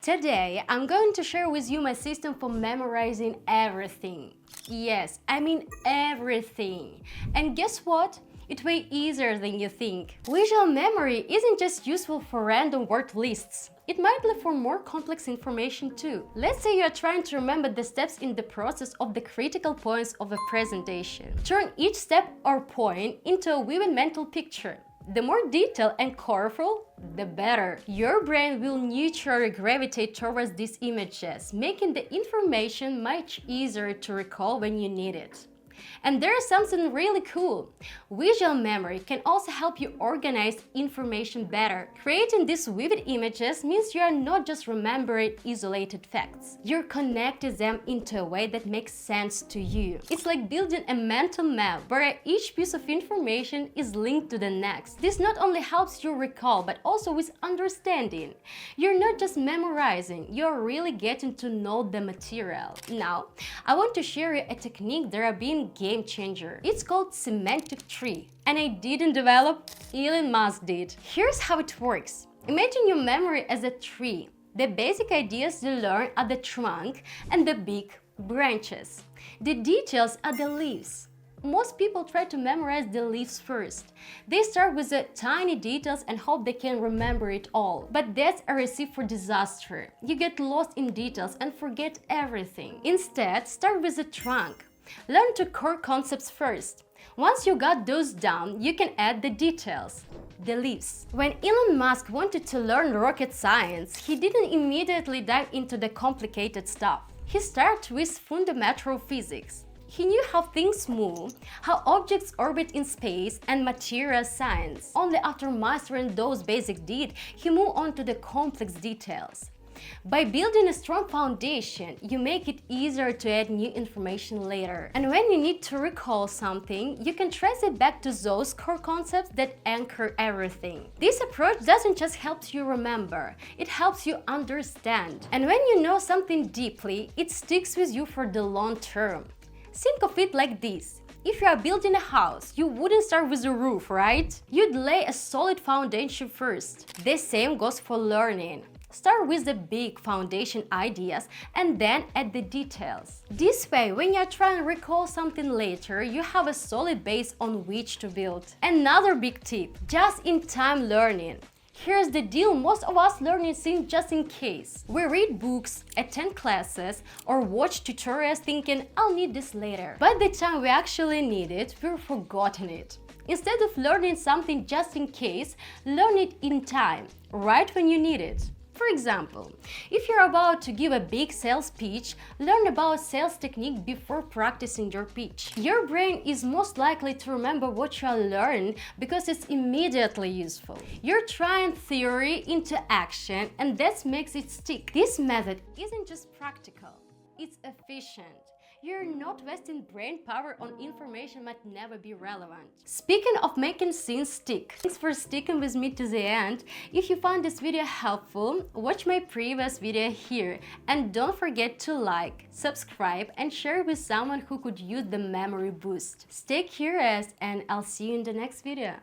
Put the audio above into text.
Today, I'm going to share with you my system for memorizing everything. Yes, I mean everything. And guess what? It's way easier than you think. Visual memory isn't just useful for random word lists. It might be for more complex information too. Let's say you're trying to remember the steps in the process of the critical points of a presentation. Turn each step or point into a vivid mental picture. The more detailed and colorful, the better. Your brain will naturally gravitate towards these images, making the information much easier to recall when you need it. And there's something really cool. Visual memory can also help you organize information better. Creating these vivid images means you are not just remembering isolated facts. You're connecting them into a way that makes sense to you. It's like building a mental map where each piece of information is linked to the next. This not only helps you recall, but also with understanding. You're not just memorizing, you're really getting to know the material. Now, I want to share you a technique that I've been game changer. It's called Semantic Tree, and I didn't develop, Elon Musk did. Here's how it works. Imagine your memory as a tree. The basic ideas you learn are the trunk and the big branches. The details are the leaves. Most people try to memorize the leaves first. They start with the tiny details and hope they can remember it all. But that's a recipe for disaster. You get lost in details and forget everything. Instead, start with the trunk. Learn the core concepts first. Once you got those down, you can add the details, the leaves. When Elon Musk wanted to learn rocket science, he didn't immediately dive into the complicated stuff. He started with fundamental physics. He knew how things move, how objects orbit in space, and material science. Only after mastering those basic details, he moved on to the complex details. By building a strong foundation, you make it easier to add new information later. And when you need to recall something, you can trace it back to those core concepts that anchor everything. This approach doesn't just help you remember, it helps you understand. And when you know something deeply, it sticks with you for the long term. Think of it like this. If you are building a house, you wouldn't start with a roof, right? You'd lay a solid foundation first. The same goes for learning. Start with the big foundation ideas and then add the details. This way, when you're trying to recall something later, you have a solid base on which to build. Another big tip, just-in-time learning. Here's the deal, most of us learn things just in case. We read books, attend classes, or watch tutorials thinking, I'll need this later. By the time we actually need it, we've forgotten it. Instead of learning something just in case, learn it in time, right when you need it. For example, if you're about to give a big sales pitch, learn about sales technique before practicing your pitch. Your brain is most likely to remember what you learned because it's immediately useful. You're trying theory into action, and that makes it stick. This method isn't just practical, it's efficient. You're not wasting brain power on information that might never be relevant. Speaking of making things stick, thanks for sticking with me to the end. If you found this video helpful, watch my previous video here. And don't forget to like, subscribe, and share with someone who could use the memory boost. Stay curious, and I'll see you in the next video.